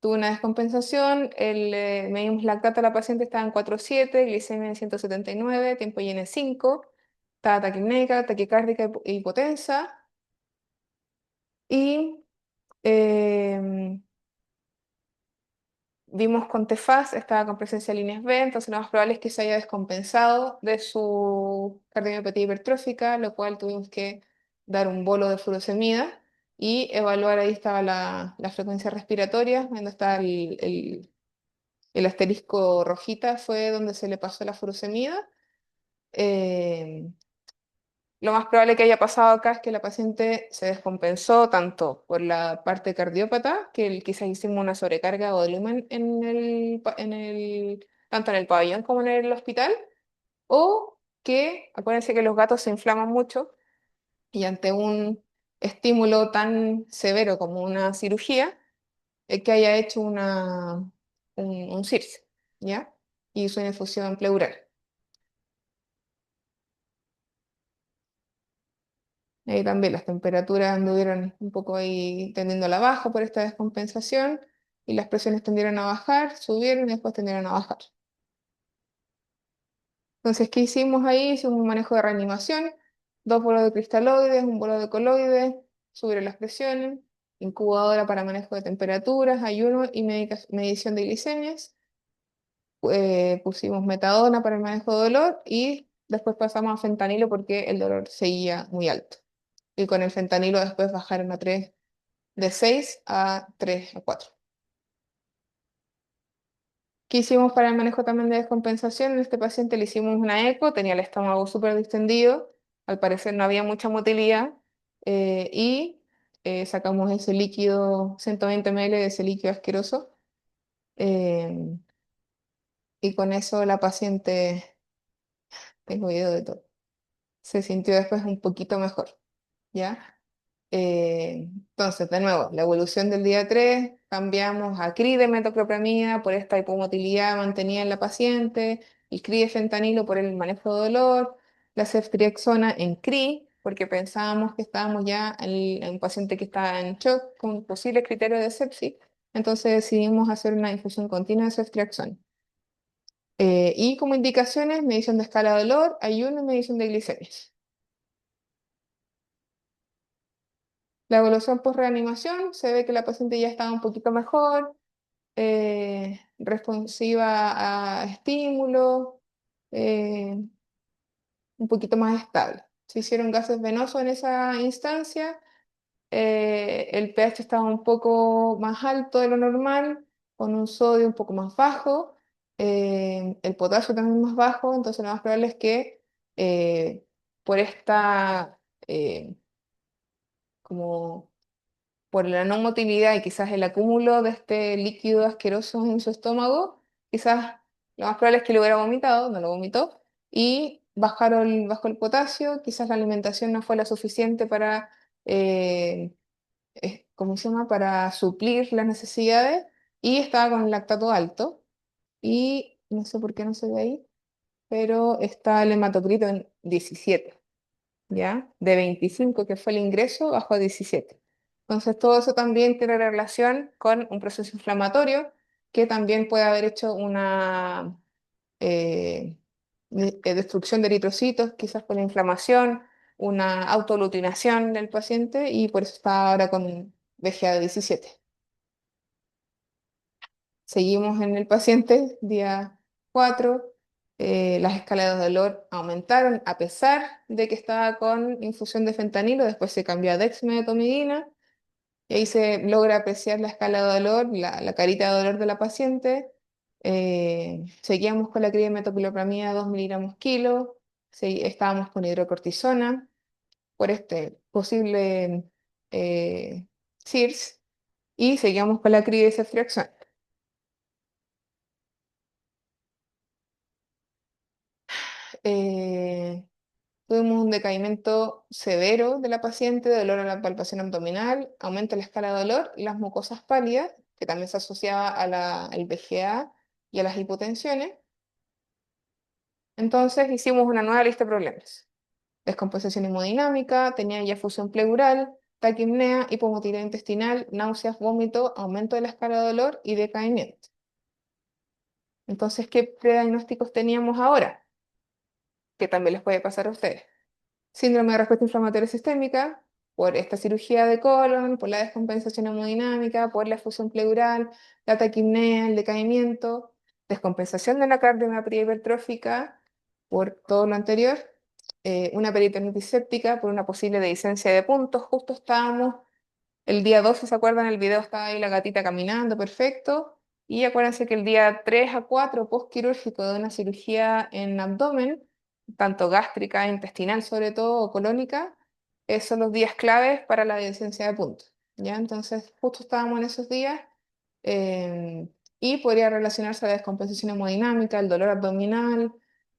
S2: Tuvo una descompensación, medimos lactato a la paciente estaba en 4,7, glicemia en 179, tiempo lleno en 5, estaba taquipnéica, taquicárdica y hipotensa, y em, vimos con Tefaz, estaba con presencia de líneas B, entonces lo más probable es que se haya descompensado de su cardiomiopatia hipertrófica, lo cual tuvimos que dar un bolo de furosemida y evaluar, ahí estaba la frecuencia respiratoria, donde está el asterisco rojita, fue donde se le pasó la furosemida. Eh, lo más probable que haya pasado acá es que la paciente se descompensó tanto por la parte cardiópata, que quizás hicimos una sobrecarga o volumen tanto en el pabellón como en el hospital, o que, acuérdense que los gatos se inflaman mucho y ante un estímulo tan severo como una cirugía, que haya hecho un CIRSE, ¿ya? Y hizo una infusión pleural. Ahí también las temperaturas anduvieron un poco ahí tendiendo a la baja por esta descompensación y las presiones tendieron a bajar, subieron y después tendieron a bajar. Entonces, ¿qué hicimos ahí? Hicimos un manejo de reanimación, dos bolos de cristaloides, un bolo de coloides, sobre las presiones, incubadora para manejo de temperaturas, ayuno y medición de glicemias. Pusimos metadona para el manejo de dolor y después pasamos a fentanilo porque el dolor seguía muy alto. Y con el fentanilo después bajaron a 3 de 6 a 3 a 4. ¿Qué hicimos para el manejo también de descompensación? En este paciente le hicimos una eco, tenía el estómago súper distendido, al parecer no había mucha motilidad y sacamos ese líquido, 120 ml de ese líquido asqueroso eh, y con eso la paciente, tengo video de todo, se sintió después un poquito mejor, ¿ya? Entonces, de nuevo, la evolución del día 3 cambiamos a CRI de metoclopramida por esta hipomotilidad mantenida en la paciente, el CRI de fentanilo por el manejo de dolor, la ceftriaxona en CRI, porque pensábamos que estábamos ya en un paciente que estaba en shock con posibles criterios de sepsis, entonces decidimos hacer una infusión continua de ceftriaxona. Y como indicaciones, medición de escala de dolor, ayuno y medición de glicemias. La evolución post-reanimación, se ve que la paciente ya estaba un poquito mejor, responsiva a estímulos, eh, un poquito más estable. Se hicieron gases venosos en esa instancia, el pH estaba un poco más alto de lo normal, con un sodio un poco más bajo, el potasio también más bajo, entonces lo más probable es que por esta eh, como por la no motilidad y quizás el acúmulo de este líquido asqueroso en su estómago, quizás lo más probable es que lo hubiera vomitado, no lo vomitó, y bajó el potasio, quizás la alimentación no fue la suficiente para, ¿cómo se llama?, para suplir las necesidades, y estaba con el lactato alto, y no sé por qué no se ve ahí, pero está el hematocrito en 17. ¿Ya? De 25 que fue el ingreso, bajó a 17. Entonces, todo eso también tiene relación con un proceso inflamatorio que también puede haber hecho una eh, destrucción de eritrocitos, quizás por la inflamación, una autoaglutinación del paciente y por eso está ahora con VGA de 17. Seguimos en el paciente, día 4. Las escalas de dolor aumentaron a pesar de que estaba con infusión de fentanilo, después se cambió a dexmedetomidina y ahí se logra apreciar la escala de dolor, la carita de dolor de la paciente. Seguíamos con la cría de metoclopramida 2 miligramos kilo, estábamos con hidrocortisona por este posible CIRS y seguíamos con la cría de ceftriaxona. Eh, Tuvimos un decaimiento severo de la paciente, dolor a la palpación abdominal, aumento de la escala de dolor y las mucosas pálidas, que también se asociaba al VGA y a las hipotensiones. Entonces hicimos una nueva lista de problemas. Descompensación hemodinámica, tenía ya fusión pleural, taquipnea, hipomotilidad intestinal, náuseas, vómito, aumento de la escala de dolor y decaimiento. Entonces, ¿qué prediagnósticos teníamos ahora? Que también les puede pasar a ustedes. Síndrome de respuesta inflamatoria sistémica, por esta cirugía de colon, por la descompensación hemodinámica, por la fusión pleural, la taquipnea, el decaimiento, descompensación de la cardiomiopatia hipertrófica, por todo lo anterior, una peritonitis séptica, por una posible dehiscencia de puntos, justo estábamos el día 12, ¿se acuerdan? El video estaba ahí la gatita caminando, perfecto. Y acuérdense que el día 3 a 4 postquirúrgico de una cirugía en abdomen, tanto gástrica, intestinal sobre todo, o colónica, son los días claves para la deficiencia de puntos. ¿Ya? Entonces, justo estábamos en esos días eh, y podría relacionarse a la descompensación hemodinámica, el dolor abdominal,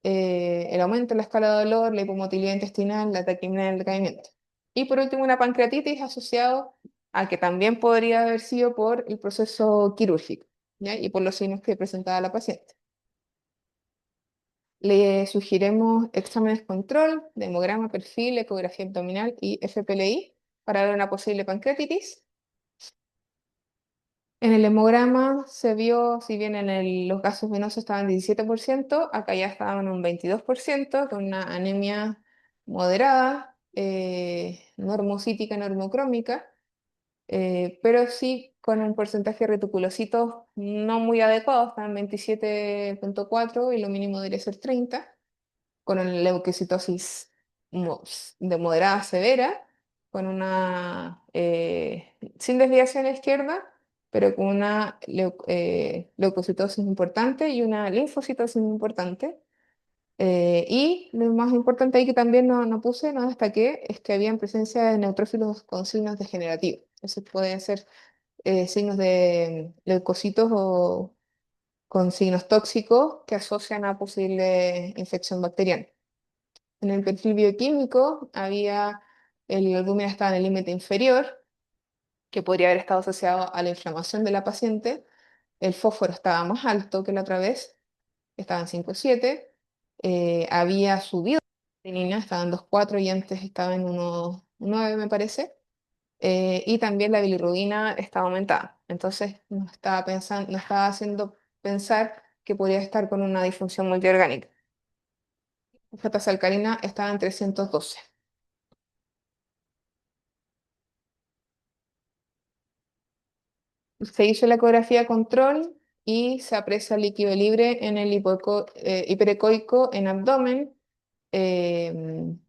S2: el aumento en la escala de dolor, la hipomotilidad intestinal, la taquipnea, el decaimiento. Y por último, una pancreatitis asociado a que también podría haber sido por el proceso quirúrgico, ¿ya? Y por los signos que presentaba la paciente. Le sugerimos exámenes control, de hemograma, perfil, ecografía abdominal y FPLI para ver una posible pancreatitis. En el hemograma se vio, si bien los gases venosos estaban en 17%, acá ya estaban en un 22%, con una anemia moderada. normocítica, normocrómica, pero sí con un porcentaje de reticulocitos no muy adecuado, están en 27,4 y lo mínimo debería ser 30, con una leucocitosis mo- de moderada a severa, con una, sin desviación a la izquierda, pero con una leucocitosis importante y una linfocitosis importante. Y lo más importante ahí que también no puse, no destaqué, es que había presencia de neutrófilos con signos degenerativos. Eso puede ser signos de leucocitos o con signos tóxicos que asocian a posible infección bacteriana. En el perfil bioquímico había, el albúmina estaba en el límite inferior, que podría haber estado asociado a la inflamación de la paciente. El fósforo estaba más alto que la otra vez, estaba en 5,7. Había subido la creatinina, estaba en 2,4 y antes estaba en 1,9 me parece. Y también la bilirrubina estaba aumentada. Entonces nos estaba haciendo pensar que podría estar con una disfunción multiorgánica. La tasa alcalina estaba en 312. Se hizo la ecografía control y se aprecia líquido libre en el hiperecoico en abdomen. em,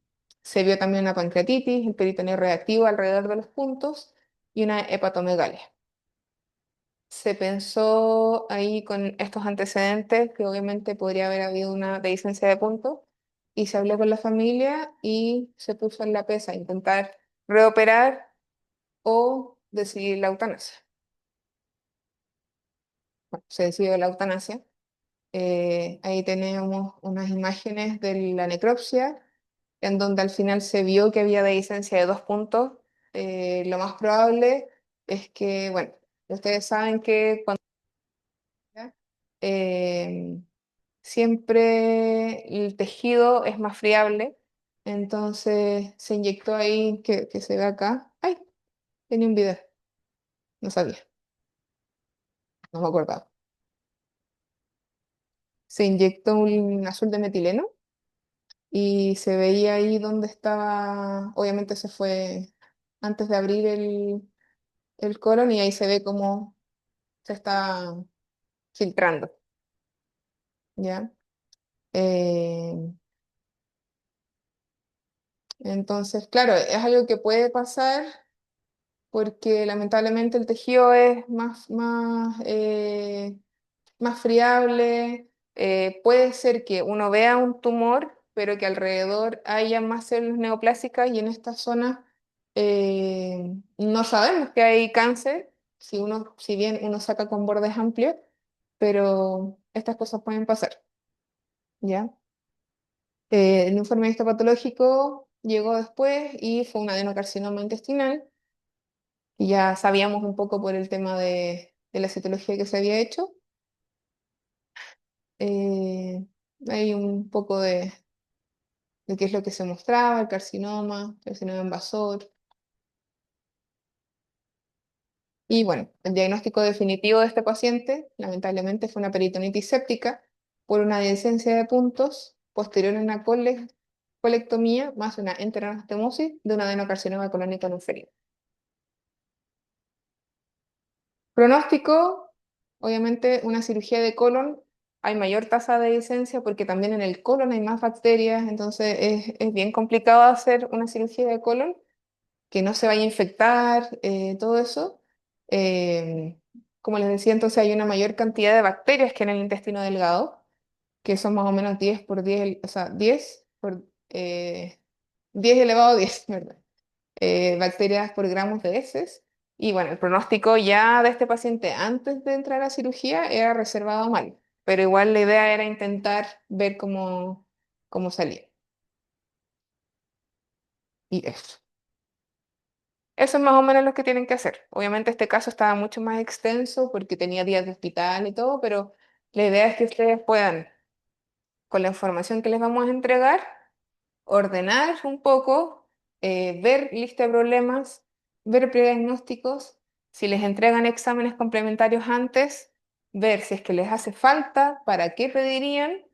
S2: Se vio también una pancreatitis, el peritoneo reactivo alrededor de los puntos y una hepatomegalia. Se pensó ahí con estos antecedentes que obviamente podría haber habido una dehiscencia de puntos y se habló con la familia y se puso en la pesa intentar reoperar o decidir la eutanasia. Bueno, se decidió la eutanasia. Ahí tenemos unas imágenes de la necropsia, en donde al final se vio que había dehiscencia de 2 puntos. Lo más probable es que, bueno, ustedes saben que cuando eh, siempre el tejido es más friable, entonces se inyectó ahí, que se ve acá. Ay, tenía un video, no sabía, no me acordaba. Se inyectó un azul de metileno y se veía ahí donde estaba, obviamente se fue antes de abrir el colon y ahí se ve cómo se está filtrando, ¿ya? Eh, entonces, claro, es algo que puede pasar porque lamentablemente el tejido es más friable. Puede ser que uno vea un tumor, pero que alrededor haya más células neoplásicas y en esta zona no sabemos que hay cáncer, si bien uno saca con bordes amplios, pero estas cosas pueden pasar, ¿ya? El informe histopatológico llegó después y fue un adenocarcinoma intestinal y ya sabíamos un poco por el tema de la citología que se había hecho. Eh, Hay un poco de qué es lo que se mostraba, el carcinoma invasor. Y bueno, el diagnóstico definitivo de este paciente, lamentablemente, fue una peritonitis séptica por una dehiscencia de puntos posterior a una colectomía más una enteroanastomosis de un adenocarcinoma colónico no inferior. Pronóstico, obviamente una cirugía de colon, hay mayor tasa de dehiscencia porque también en el colon hay más bacterias, entonces es bien complicado hacer una cirugía de colon, que no se vaya a infectar, todo eso. Eh, Como les decía, entonces hay una mayor cantidad de bacterias que en el intestino delgado, que son más o menos 10 por 10, o sea, 10 por 10 elevado a 10, ¿verdad? Bacterias por gramos de heces. Y bueno, el pronóstico ya de este paciente antes de entrar a cirugía era reservado mal, pero igual la idea era intentar ver cómo salía. Y eso. Eso es más o menos lo que tienen que hacer. Obviamente este caso estaba mucho más extenso porque tenía días de hospital y todo, pero la idea es que ustedes puedan, con la información que les vamos a entregar, ordenar un poco, ver lista de problemas, ver prediagnósticos, si les entregan exámenes complementarios antes, ver si es que les hace falta, para qué pedirían,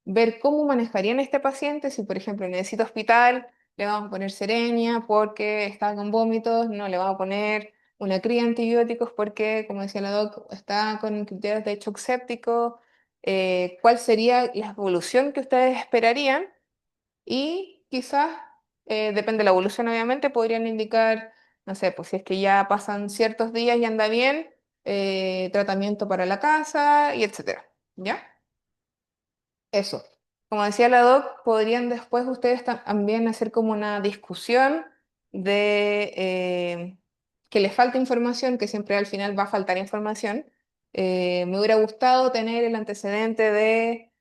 S2: ver cómo manejarían a este paciente, si por ejemplo necesita hospital, le vamos a poner Cerenia porque está con vómitos, no le vamos a poner una cría de antibióticos porque, como decía la doc, está con criterios de shock séptico. ¿Cuál sería la evolución que ustedes esperarían? Y quizás, depende de la evolución, obviamente, podrían indicar, no sé, pues si es que ya pasan ciertos días y anda bien, tratamiento para la casa y etcétera. ¿Ya? Eso. Como decía la doc, podrían después ustedes también hacer como una discusión de que les falta información, que siempre al final va a faltar información. Me hubiera gustado tener el antecedente de,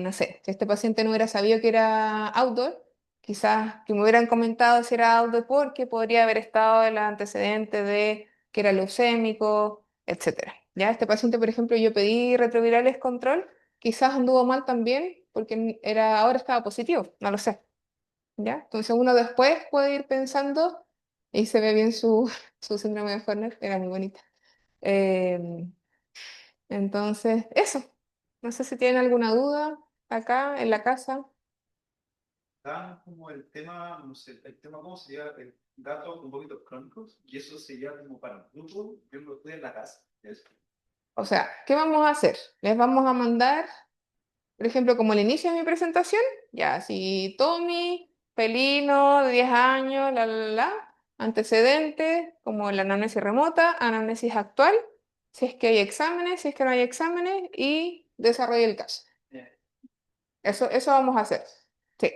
S2: no sé, si este paciente no hubiera sabido que era outdoor, quizás que me hubieran comentado si era outdoor porque podría haber estado el antecedente de que era leucémico, etcétera. Ya, este paciente, por ejemplo, yo pedí retrovirales control. Quizás anduvo mal también porque ahora estaba positivo, no lo sé, ¿ya? Entonces uno después puede ir pensando y se ve bien su, su síndrome de Horner, era muy bonita. Em, entonces, eso. No sé si tienen alguna duda acá en la casa.
S3: Está como el tema, no sé, el tema cómo sería el gato con vómitos crónicos, y eso sería como para un grupo, yo lo estoy en la casa. Eso.
S2: O sea, ¿qué vamos a hacer? Les vamos a mandar. Por ejemplo, como el inicio de mi presentación, ya, si Tommy, felino, de 10 años, antecedentes, como la anamnesis remota, anamnesis actual, si es que hay exámenes, si es que no hay exámenes, y desarrollo el caso.
S3: Eh,
S2: Eso vamos a hacer. Sí.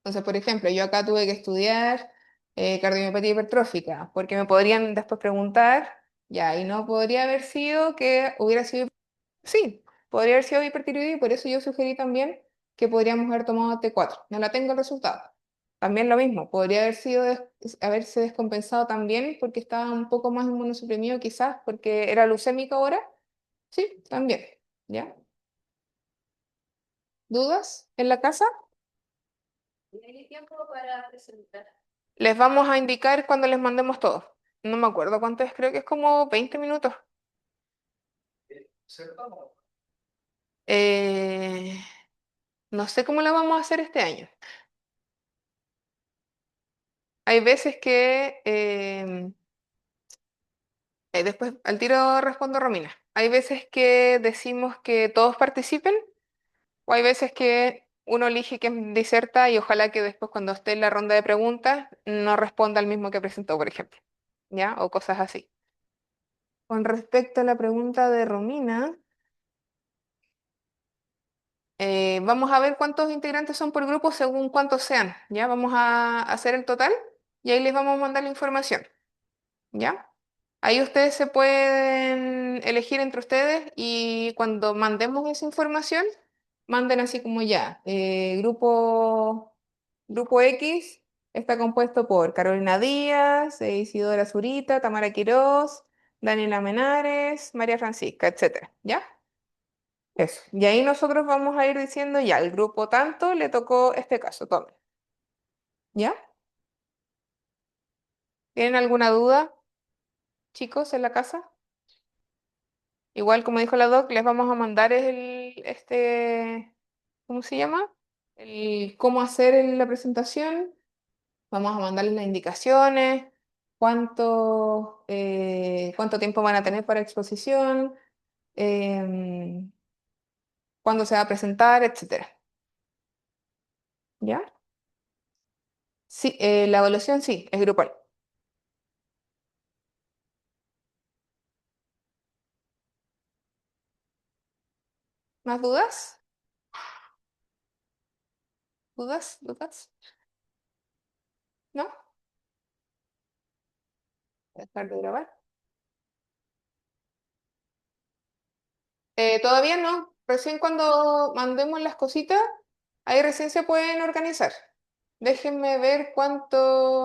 S2: Entonces, por ejemplo, yo acá tuve que estudiar cardiomiopatía hipertrófica, porque me podrían después preguntar, ya, y no podría haber sido que hubiera sido. Sí, podría haber sido hipertiroidismo y por eso yo sugerí también que podríamos haber tomado T4. No la tengo el resultado. También lo mismo, podría haber sido haberse descompensado también porque estaba un poco más inmunosuprimido quizás porque era leucémico ahora. Sí, también. ¿Ya? ¿Dudas en la casa?
S1: ¿Tiene tiempo para presentar?
S2: Les vamos a indicar cuando les mandemos todo. No me acuerdo cuánto es, creo que es como 20 minutos.
S3: ¿Cierto?
S2: Eh, no sé cómo lo vamos a hacer este año. Hay veces que después, al tiro respondo Romina. Hay veces que decimos que todos participen o hay veces que uno elige quién diserta y ojalá que después cuando esté en la ronda de preguntas no responda al mismo que presentó, por ejemplo. ¿Ya? O cosas así. Con respecto a la pregunta de Romina, vamos a ver cuántos integrantes son por grupo según cuántos sean. ¿Ya? Vamos a hacer el total y ahí les vamos a mandar la información. ¿Ya? Ahí ustedes se pueden elegir entre ustedes y cuando mandemos esa información, manden así como ya. Grupo X está compuesto por Carolina Díaz, Isidora Zurita, Tamara Quirós, Daniela Menares, María Francisca, etcétera. ¿Ya? Eso. Y ahí nosotros vamos a ir diciendo ya, el grupo tanto le tocó este caso, tome. ¿Ya? ¿Tienen alguna duda, chicos, en la casa? Igual, como dijo la doc, les vamos a mandar ¿cómo se llama? El cómo hacer la presentación. Vamos a mandarles las indicaciones, cuánto tiempo van a tener para exposición, em, cuándo se va a presentar, etcétera. ¿Ya? Sí, la evaluación sí, es grupal. ¿Más dudas? ¿Dudas? ¿Dudas? ¿No? Voy a dejar de grabar. Todavía no. Recién cuando mandemos las cositas, ahí recién se pueden organizar. Déjenme ver cuánto.